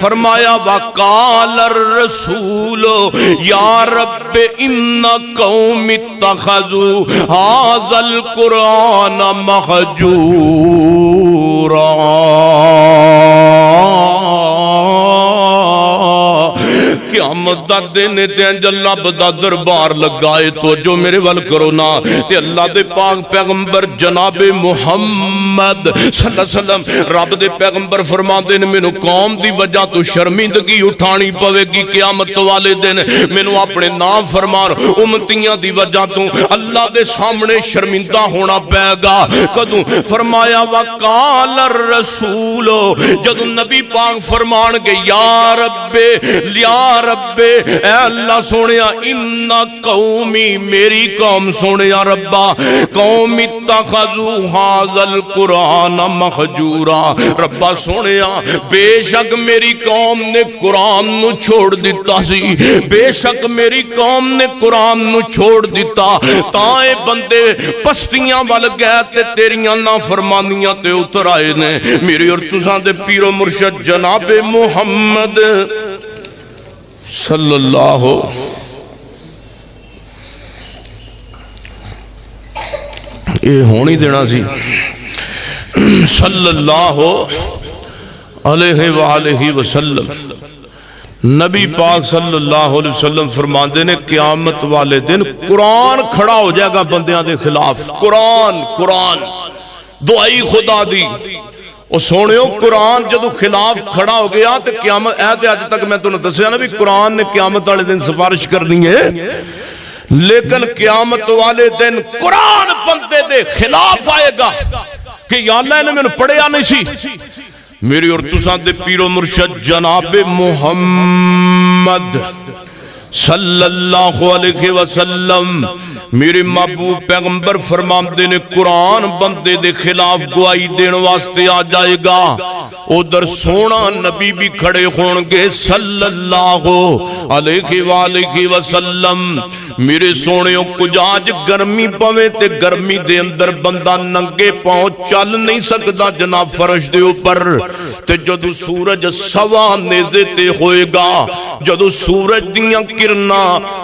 فرمایا وقال الرسول یا رب ان قوم اتخذوا هذا القرآن مہجورا۔ قیامت دا دن تے اللہ دا دربار لگائے تو جو میرے ول کرو نا تے اللہ دے پاک پیغمبر جناب محمد صلی اللہ علیہ وسلم رب دے پیغمبر فرماندے نے مینوں قوم دی وجہ تو شرمندگی اٹھانی پوے گی قیامت والے دن، مینوں اپنے نام فرمان امتیاں دی وجہ تو اللہ دے سامنے شرمندہ ہونا پے گا۔ کدوں فرمایا وقال الرسول، جدوں نبی پاک فرمان گے یا رب اے اللہ سونیا ان قومی میری قوم سونیا ربا قوم اتخذوا هذا القرآن مہجورا، ربا سونیا بے شک میری قوم نے قرآن نو چھوڑ دیتا سی، بے شک میری قوم نے قرآن نو چھوڑ دیتا تائے بندے پستیاں وال گئے تے تیریاں نافرمانیاں تے اتر آئے نے۔ میری اور تساں دے پیر و مرشد جناب محمد صلی اللہ یہ ہونی دینا سی صلی اللہ علیہ وآلہ وسلم۔ نبی پاک صلی اللہ علیہ وسلم فرماندے نے قیامت والے دن قرآن کھڑا ہو جائے گا بندیاں دے خلاف۔ قرآن دعائی خدا دی اور سونیو قرآن جدو خلاف کھڑا ہو گیا تو قیامت ایتے آج تک میں تو نے دسیا نا بھی قرآن نے قیامت والے دن سفارش کرنی ہے، لیکن قیامت والے دن قرآن بندے دے خلاف آئے گا کہ یا اللہ نے میں نے پڑھیا نہیں سی۔ میری اور تساں دے پیر و مرشد جناب محمد صلی اللہ علیہ وسلم میرے محبوب پیغمبر فرماندے نے قرآن بندے دے خلاف گواہی دین واسطے آ جائے گا، ادھر سونا نبی بھی کھڑے ہون گے صلی اللہ علیہ وآلہ وسلم۔ میرے سونےوں کچھ آج گرمی پوے تے گرمی دے اندر بندہ ننگے پاؤں چل نہیں سکتا جناب فرش دے اوپر، تے جدو سورج سوا نیزے تے ہوئے گا، جدو سورج دیاں کرنا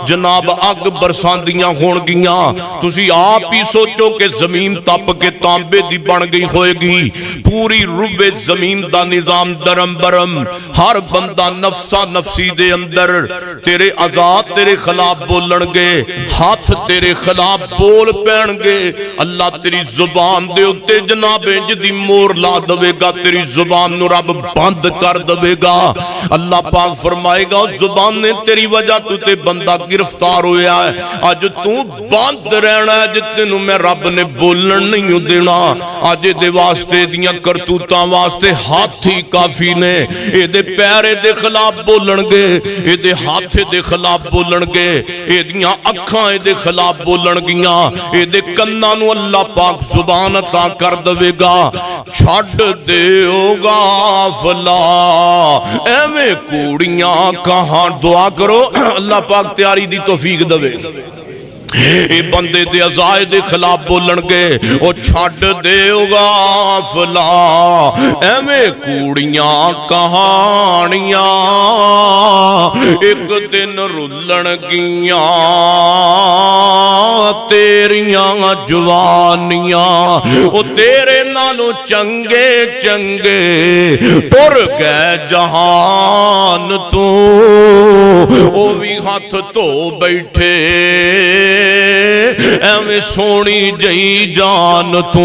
جناب اگ برسان دیاں ہون گیاں، تسی آپ ہی سوچو کہ زمین تپ کے تانبے دی بن گئی ہوئے گی، پوری روبے زمین دا نظام درم برم، ہر بندہ نفسا نفسی دے اندر تیرے عذاب تیرے خلاف بولن گے، ہاتھ تیرے خلاف بول پین گے، اللہ تیری زبان دے اتے جناب جدی مور لا دوے گا، تیری زبان نو رب بند کر دوے گا۔ اللہ پاک فرمائے گا زبان نے تیری وجہ تو تے بندہ گرفتار ہویا ہے، آج تو بند رہنا ہے جتنو میں رب نے بولن نہیں دینا، آج دے واسطے دیاں کرتوتاں واسطے ہاتھ ہی کافی نے، اے دے پیرے دے خلاف بولن گے، اے دے ہاتھ دے خلاف بولن گے، اے دیاں اکھاں اے دے خلاف بولن گیاں، اے دے کناں نو اللہ پاک زبان عطا کر دوے گا۔ چھڑ دے ہوگا فلا ایویں کوڑیاں کہاں، دعا کرو اللہ پاک تیاری دی توفیق دوے، اے بندے دے عزائے دے خلاف بولن گے، او چھڑ دے ہوگا فلا ایویں کوڑیاں کہانیاں ایک دن رلن گیاں تیریاں جوانیاں، او تیرے نالوں چنگے چنگے ٹر گئے جہان تو، او بھی ہاتھ تو بیٹھے ایویں سونی جئی جان تو،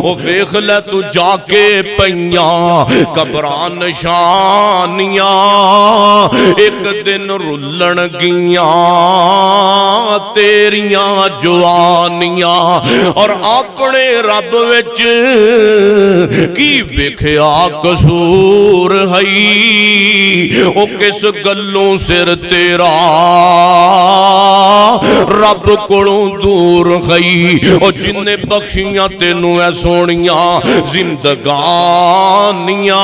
او ویکھ لے تو جا کے پیاں قبراں نشانیاں ایک دن رلن گیاں تیریاں جوانیاں، اور اپنے رب وچ کی ویکھیا قصور ہے، او کس گلوں سر تیرا رب کولوں دور گئی او جن نے بخشیاں تینوں اے سونیاں زندگانیاں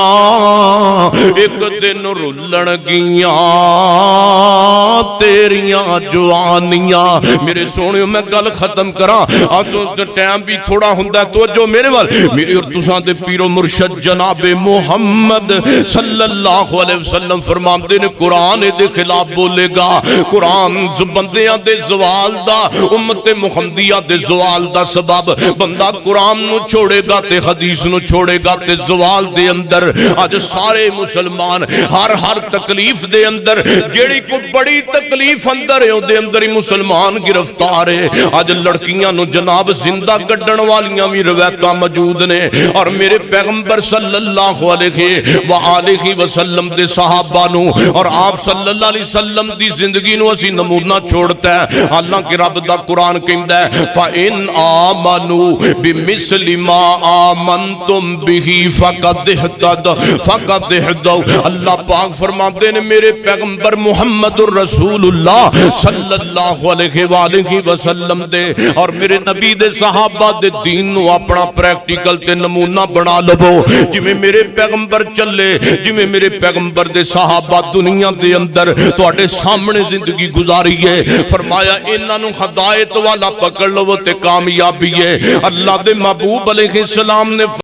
ایک دن رلن گیاں تیریاں جوانیاں میرے سونیوں میں گل ختم کراں تو ٹائم بھی تھوڑا ہوندا ہے توجہ میرے وال میری اور تساں دے پیر و مرشد جناب محمد صلی اللہ علیہ وسلم فرماندے نے قرآن دے خلاف بولے گا قرآن بندیاں دے زوال دا امت محمدیہ دے زوال دا سبب بندہ قرآن نو چھوڑے گا تے حدیث نو چھوڑے گا تے زوال دے اندر آج سارے مسلمان ہر تکلیف دے اندر جیڑی کو بڑی تکلیف اندر ہے دے اندر ہی مسلمان گرفتار ہے آج لڑکیاں نو جناب زندہ گڈن والیاں بھی روایتاں موجود نے اور میرے پیغمبر صلی اللہ علیہ وآلہ وسلم دے صحابہ نو اور آپ صلی اللہ علیہ وسلم دی زندگی نو اسی نمونہ چھوڑتا ہے اللہ کی رب دا قرآن کہندا ہے فَإِنْ آمَنُوا بِمِثْلِ مَا آمَنْتُمْ بِهِ فَقَدْ اهْتَدَوْا اللہ پاک فرماتے ہیں میرے پیغمبر محمد الرسول اللہ صلی اللہ علیہ وآلہ وسلم دے اور میرے نبی دے صحابہ دے دین نو اپنا پریکٹیکل تے نمونہ بنا لو جی میں میرے پیغمبر چلے جی میں میرے پیغمبر دے صحابہ دنیا دے اندر تو اٹھے سامنے زندگی گزاری ہے فرمایا انہاں نو ہدایت والا پکڑ لو تے کامیابی ہے اللہ دے محبوب علیہ السلام نے